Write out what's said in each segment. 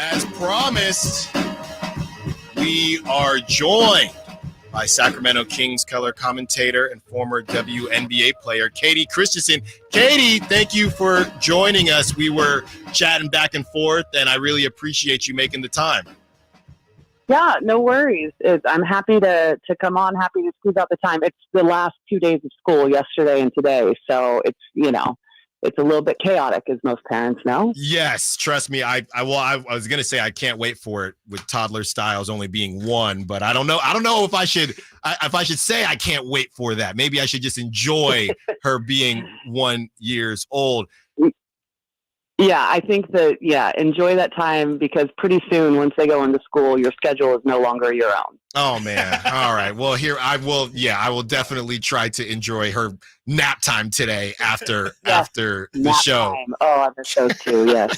As promised, we are joined by Sacramento Kings color commentator and former WNBA player, Kayte Christensen. Kayte, thank you for joining us. We were chatting back and forth, and I really appreciate you making the time. Yeah, no worries. I'm happy to come on, happy to squeeze out the time. It's the last 2 days of school, yesterday and today, so it's a little bit chaotic, as most parents know. Yes, trust me. I was gonna say I can't wait for it with toddler Stiles only being one, but I don't know if I should say I can't wait for that. Maybe I should just enjoy her being 1 year old. Yeah, I think that, enjoy that time, because pretty soon, once they go into school, your schedule is no longer your own. Oh, man. All right. Well, I will definitely try to enjoy her nap time today after the show. Time. Oh, I miss those too, yes.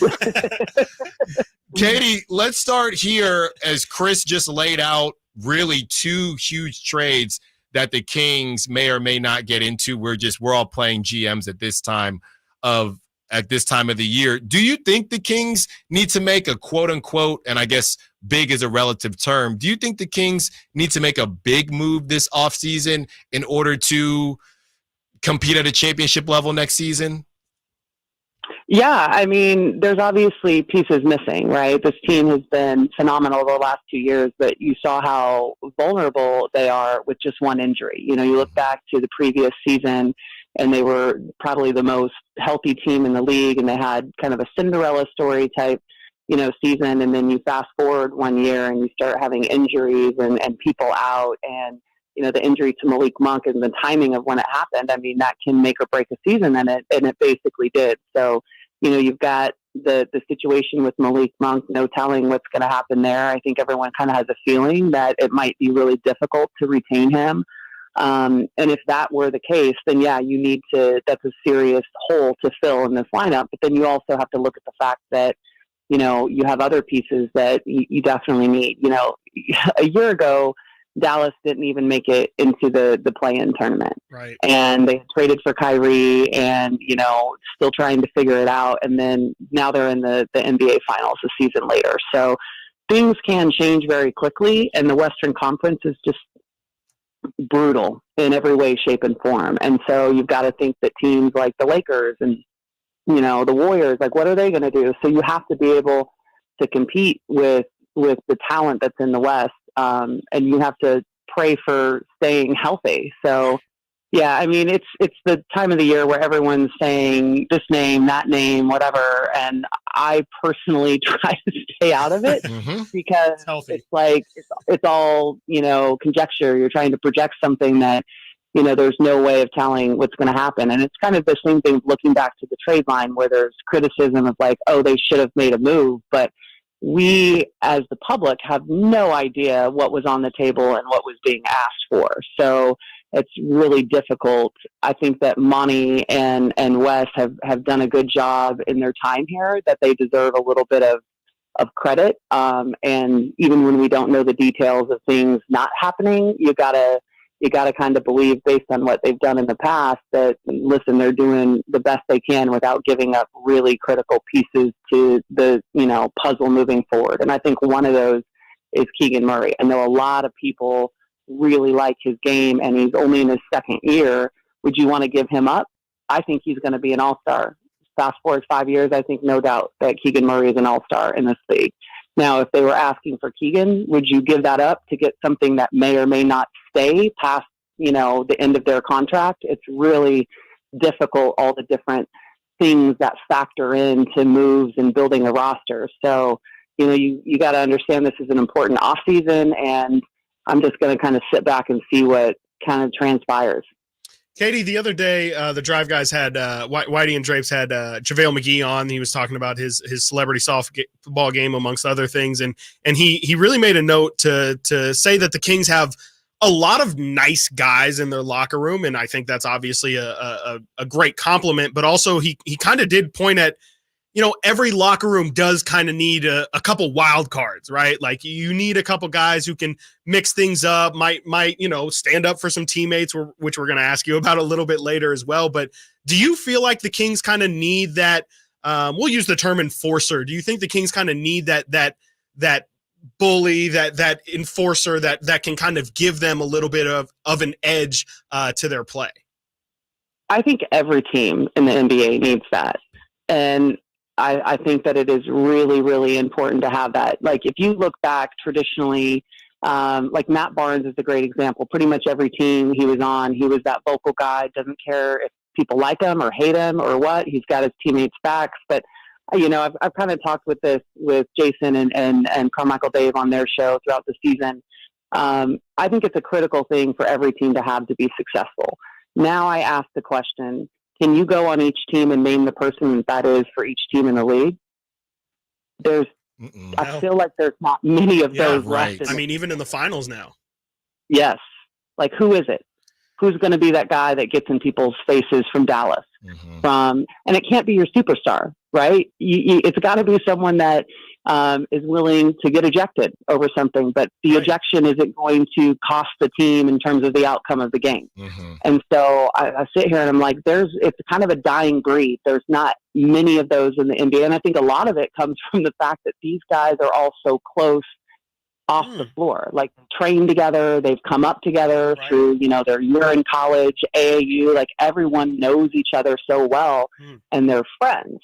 Kayte, let's start here, as Chris just laid out really two huge trades that the Kings may or may not get into. We're all playing GMs at this time of the year. Do you think the Kings need to make a quote unquote, and I guess big is a relative term, do you think the Kings need to make a big move this offseason in order to compete at a championship level next season? Yeah, I mean, there's obviously pieces missing, right? This team has been phenomenal the last 2 years, but you saw how vulnerable they are with just one injury. You look back to the previous season, and they were probably the most healthy team in the league, and they had kind of a Cinderella story type, season. And then you fast forward 1 year and you start having injuries and people out, and, the injury to Malik Monk and the timing of when it happened. I mean, that can make or break a season, and it basically did. So, you've got the situation with Malik Monk, no telling what's going to happen there. I think everyone kind of has a feeling that it might be really difficult to retain him. And if that were the case, then that's a serious hole to fill in this lineup. But then you also have to look at the fact that, you have other pieces that you definitely need. A year ago, Dallas didn't even make it into the play-in tournament. Right. And they traded for Kyrie and, still trying to figure it out. And then now they're in the NBA finals a season later. So things can change very quickly. And the Western Conference is just brutal in every way, shape, and form. And so you've got to think that teams like the Lakers and, the Warriors, like, what are they going to do? So you have to be able to compete with the talent that's in the West. And you have to pray for staying healthy. So, yeah, I mean, it's the time of the year where everyone's saying this name, that name, whatever. And I personally try to stay out of it because it's like, it's all, conjecture. You're trying to project something that, there's no way of telling what's going to happen. And it's kind of the same thing looking back to the trade line, where there's criticism of like, oh, they should have made a move. But we, as the public, have no idea what was on the table and what was being asked for. So it's really difficult. I think that Monty and Wes have done a good job in their time here, that they deserve a little bit of credit. And even when we don't know the details of things not happening, you gotta kind of believe, based on what they've done in the past, that, listen, they're doing the best they can without giving up really critical pieces to the, puzzle moving forward. And I think one of those is Keegan Murray. I know a lot of people really like his game, and he's only in his second year. Would you want to give him up? I think he's going to be an all-star. Fast forward 5 years, I think no doubt that Keegan Murray is an all-star in this league. Now, if they were asking for Keegan, would you give that up to get something that may or may not stay past, the end of their contract? It's really difficult, all the different things that factor into moves and building a roster. So, you got to understand this is an important off season, and I'm just going to kind of sit back and see what kind of transpires. Kayte, the other day, the Drive guys had Whitey and Drapes had JaVale McGee on. He was talking about his celebrity softball game, amongst other things, and he really made a note to say that the Kings have a lot of nice guys in their locker room, and I think that's obviously a great compliment. But also, he kind of did point at, every locker room does kind of need a couple wild cards, right? Like, you need a couple guys who can mix things up, might stand up for some teammates, which we're going to ask you about a little bit later as well. But do you feel like the Kings kind of need that we'll use the term enforcer. Do you think the Kings kind of need that bully, that enforcer that can kind of give them a little bit of an edge to their play? I think every team in the NBA needs that. And I think that it is really, really important to have that. Like, if you look back traditionally, like Matt Barnes is a great example. Pretty much every team he was on, he was that vocal guy, doesn't care if people like him or hate him or what. He's got his teammates' backs. But, I've kind of talked with Jason and Carmichael Dave on their show throughout the season. I think it's a critical thing for every team to have to be successful. Now I ask the question, can you go on each team and name the person that is for each team in the league? I feel like there's not many of those left. I mean, even in the finals now. Yes. Like, who is it? Who's going to be that guy that gets in people's faces from Dallas? And it can't be your superstar, right? It's got to be someone that is willing to get ejected over something, but the ejection isn't going to cost the team in terms of the outcome of the game. And so I sit here and I'm like, it's kind of a dying breed. There's not many of those in the NBA. And I think a lot of it comes from the fact that these guys are all so close off the floor, like trained together. They've come up together through, their year in college, AAU, like everyone knows each other so well and they're friends.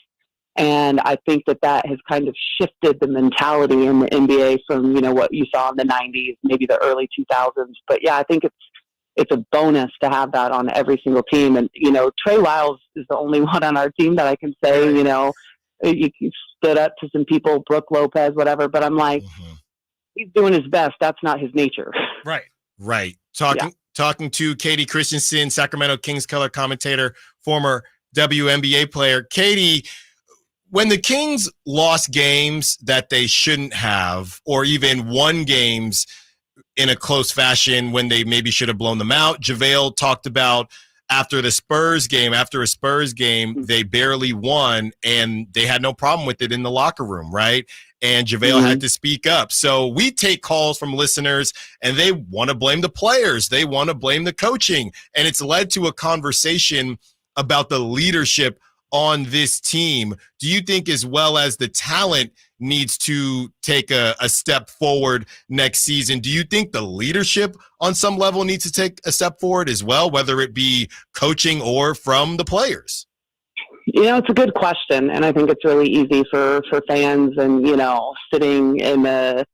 And I think that has kind of shifted the mentality in the NBA from, what you saw in the 90s, maybe the early 2000s. But yeah, I think it's a bonus to have that on every single team. And, Trey Lyles is the only one on our team that I can say, you stood up to some people, Brooke Lopez, whatever. But I'm like, he's doing his best. That's not his nature. Right. Talking to Kayte Christensen, Sacramento Kings color commentator, former WNBA player. Kayte, when the Kings lost games that they shouldn't have, or even won games in a close fashion when they maybe should have blown them out, JaVale talked about after a Spurs game, they barely won, and they had no problem with it in the locker room, right? And JaVale had to speak up. So we take calls from listeners, and they want to blame the players. They want to blame the coaching. And it's led to a conversation about the leadership on this team. Do you think, as well as the talent needs to take a step forward next season, do you think the leadership on some level needs to take a step forward as well, whether it be coaching or from the players? It's a good question, and I think it's really easy for fans and, sitting in the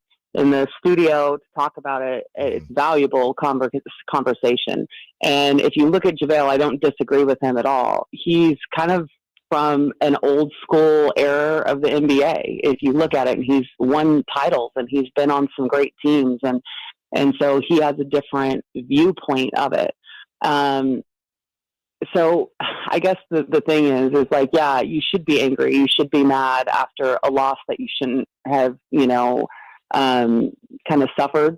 studio to talk about it. It's valuable conversation. And if you look at JaVale, I don't disagree with him at all. He's kind of from an old school era of the NBA. If you look at it, he's won titles and he's been on some great teams. And so he has a different viewpoint of it. So I guess the thing is like, yeah, you should be angry. You should be mad after a loss that you shouldn't have, kind of suffered.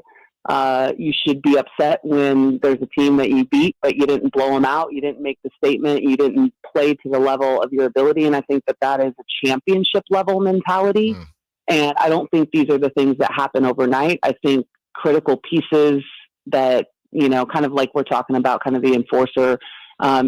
You should be upset when there's a team that you beat, but you didn't blow them out. You didn't make the statement. You didn't play to the level of your ability. And I think that is a championship level mentality. And I don't think these are the things that happen overnight. I think critical pieces that, kind of like we're talking about, kind of the enforcer,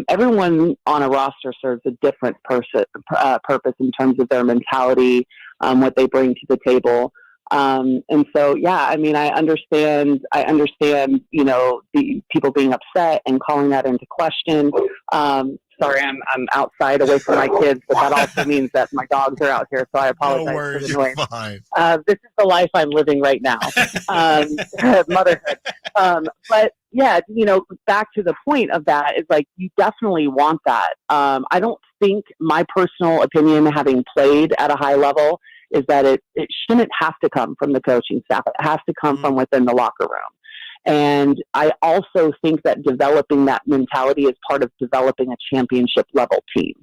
everyone on a roster serves a different purpose in terms of their mentality, what they bring to the table. And so, yeah, I mean, I understand, the people being upset and calling that into question. Sorry, I'm outside away from my kids, but that also means that my dogs are out here. So I apologize. No worries, for the noise. you're fine. This is the life I'm living right now. Motherhood. But yeah, back to the point of that is like, you definitely want that. I don't think, my personal opinion, having played at a high level, is that it shouldn't have to come from the coaching staff. It has to come from within the locker room. And I also think that developing that mentality is part of developing a championship level team.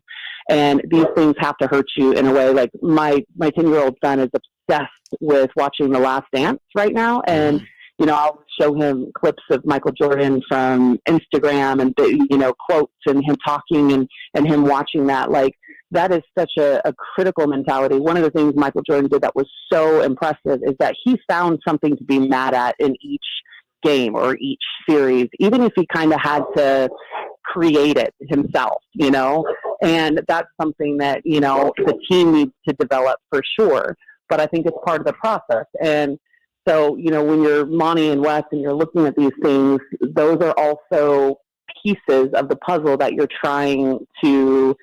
And these things have to hurt you in a way. Like my 10-year-old son is obsessed with watching The Last Dance right now. And, I'll show him clips of Michael Jordan from Instagram and, quotes and him talking and him watching that. Like, that is such a critical mentality. One of the things Michael Jordan did that was so impressive is that he found something to be mad at in each game or each series, even if he kind of had to create it himself, And that's something that, the team needs to develop for sure. But I think it's part of the process. And so, when you're Monty and Wes and you're looking at these things, those are also pieces of the puzzle that you're trying to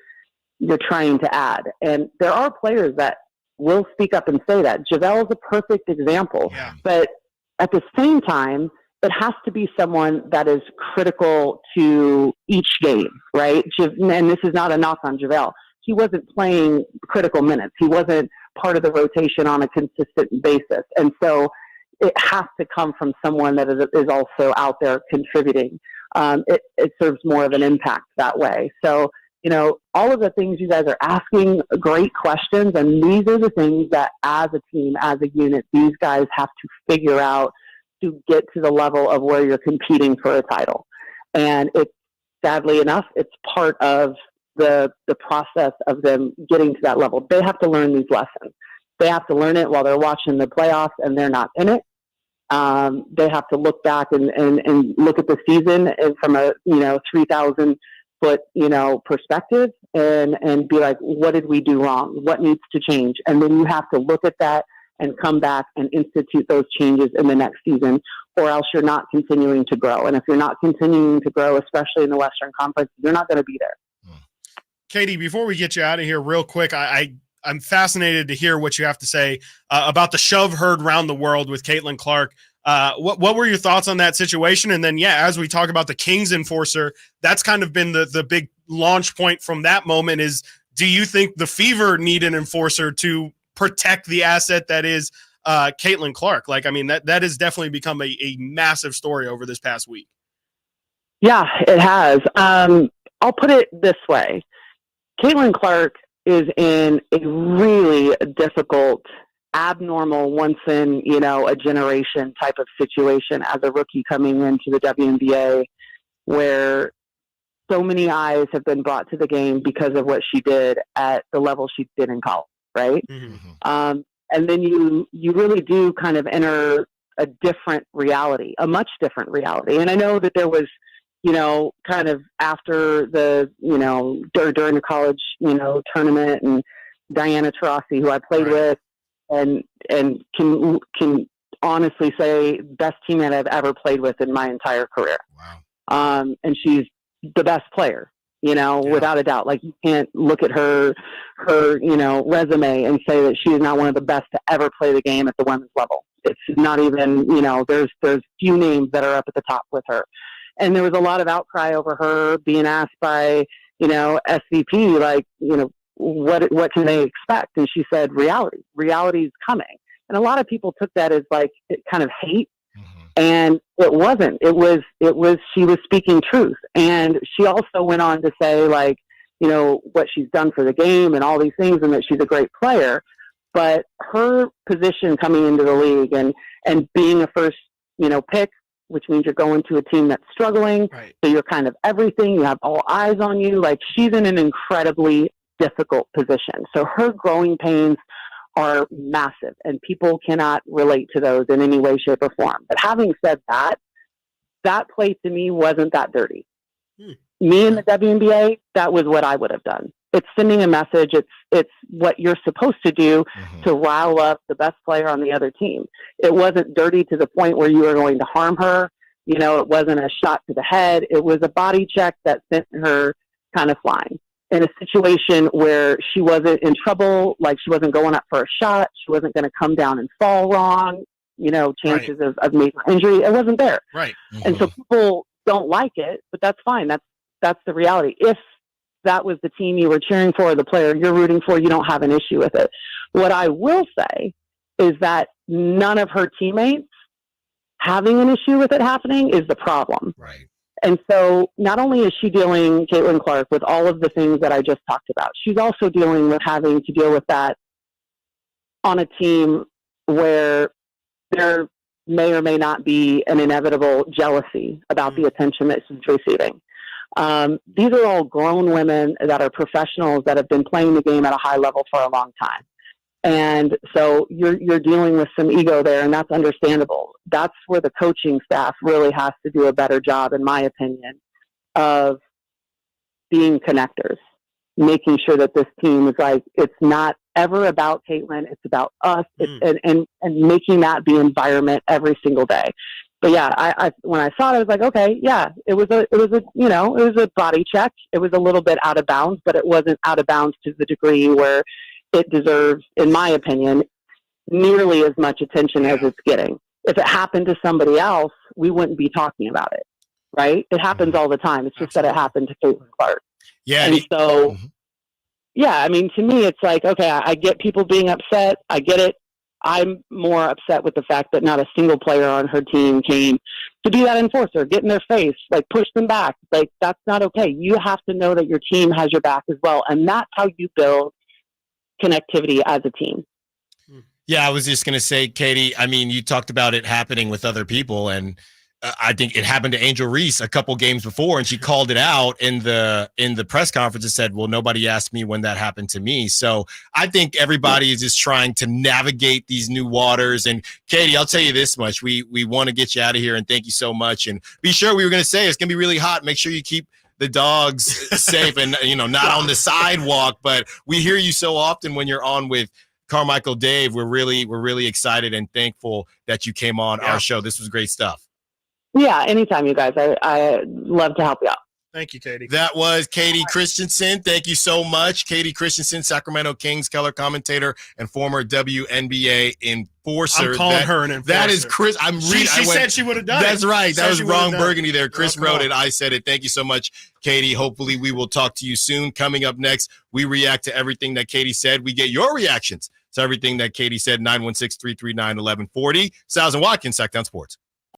add. And there are players that will speak up and say that. JaVale is a perfect example. Yeah. But at the same time, it has to be someone that is critical to each game, right? And this is not a knock on JaVale. He wasn't playing critical minutes. He wasn't part of the rotation on a consistent basis. And so it has to come from someone that is also out there contributing. It serves more of an impact that way. So, all of the things you guys are asking, great questions. And these are the things that as a team, as a unit, these guys have to figure out to get to the level of where you're competing for a title. And it's, sadly enough, it's part of the process of them getting to that level. They have to learn these lessons. They have to learn it while they're watching the playoffs and they're not in it. They have to look back and look at the season and from a 3,000 foot perspective and be like, what did we do wrong? What needs to change? And then you have to look at that and come back and institute those changes in the next season, or else you're not continuing to grow. And if you're not continuing to grow, especially in the Western Conference, you're not going to be there. Kayte, before we get you out of here real quick, I'm fascinated to hear what you have to say about the shove heard around the world with Caitlin Clark. What were your thoughts on that situation? And then, as we talk about the Kings enforcer, that's kind of been the big launch point from that moment is, do you think the Fever need an enforcer to protect the asset that is Caitlin Clark? That has definitely become a massive story over this past week. Yeah, it has. I'll put it this way. Caitlin Clark is in a really difficult, abnormal, once in, a generation type of situation as a rookie coming into the WNBA, where so many eyes have been brought to the game because of what she did at the level she did in college, right? Mm-hmm. And then you really do kind of enter a different reality, a much different reality. And I know that there was, kind of after the, during the college, tournament, and Diana Taurasi, who I played with, and can honestly say best teammate I've ever played with in my entire career. Wow. And she's the best player, without a doubt. Like, you can't look at her, resume and say that she is not one of the best to ever play the game at the women's level. It's not even, there's few names that are up at the top with her. And there was a lot of outcry over her being asked by, SVP, like, what can they expect? And she said, reality is coming. And a lot of people took that as like kind of hate. Mm-hmm. And it wasn't. It was, she was speaking truth. And she also went on to say, like, what she's done for the game and all these things, and that she's a great player. But her position coming into the league and being a first, pick, which means you're going to a team that's struggling. Right. So you're kind of everything. You have all eyes on you. Like, she's in an incredibly difficult position. So her growing pains are massive, and people cannot relate to those in any way, shape, or form. But having said that, that play to me wasn't that dirty. Me in the WNBA, that was what I would have done. It's sending a message. It's what you're supposed to do to rile up the best player on the other team. It wasn't dirty to the point where you were going to harm her. It wasn't a shot to the head. It was a body check that sent her kind of flying in a situation where she wasn't in trouble. Like, she wasn't going up for a shot. She wasn't going to come down and fall wrong. Chances of major injury. It wasn't there. Right. And so people don't like it, but that's fine. That's the reality. If that was the team you were cheering for, the player you're rooting for, you don't have an issue with it. What I will say is that none of her teammates having an issue with it happening is the problem. Right. And so not only is she dealing, Caitlin Clark, with all of the things that I just talked about, she's also dealing with having to deal with that on a team where there may or may not be an inevitable jealousy about the attention that she's receiving. These are all grown women that are professionals that have been playing the game at a high level for a long time. And so you're dealing with some ego there, and that's understandable. That's where the coaching staff really has to do a better job, in my opinion, of being connectors. making sure that this team is like, it's not ever about Caitlin, it's about us, and making that the environment every single day. But yeah, I when I saw it, I was like, okay, yeah, it was a body check. It was a little bit out of bounds, but it wasn't out of bounds to the degree where it deserves, in my opinion, nearly as much attention as it's getting. If it happened to somebody else, we wouldn't be talking about it, right? It happens all the time. It's just that it happened to Caitlin Clark. Yeah. And so, yeah, I mean, to me, it's like, okay, I get people being upset. I get it. I'm more upset with the fact that not a single player on her team came to be that enforcer, get in their face, like push them back. Like, that's not okay. You have to know that your team has your back as well. And that's how you build connectivity as a team. Yeah, I was just going to say, Katie, I mean, you talked about it happening with other people, and I think it happened to Angel Reese a couple games before, and she called it out in the press conference and said, well, nobody asked me when that happened to me. So I think everybody is just trying to navigate these new waters. And Katie, I'll tell you this much. We want to get you out of here, and thank you so much. And be sure, we were going to say it's going to be really hot. Make sure you keep the dogs safe and, not on the sidewalk, but we hear you so often when you're on with Carmichael Dave. We're really excited and thankful that you came on our show. This was great stuff. Yeah, anytime, you guys. I love to help you out. Thank you, Katie. That was Kayte Christensen. Thank you so much. Kayte Christensen, Sacramento Kings color commentator and former WNBA enforcer. I'm calling her an enforcer. That is Chris. She said she would have done it. That's right. That was wrong burgundy there. Chris wrote it. it. I said it. Thank you so much, Katie. Hopefully we will talk to you soon. Coming up next, we react to everything that Katie said. We get your reactions to everything that Katie said. 916-339-1140. Stiles and Watkins, Sactown Sports.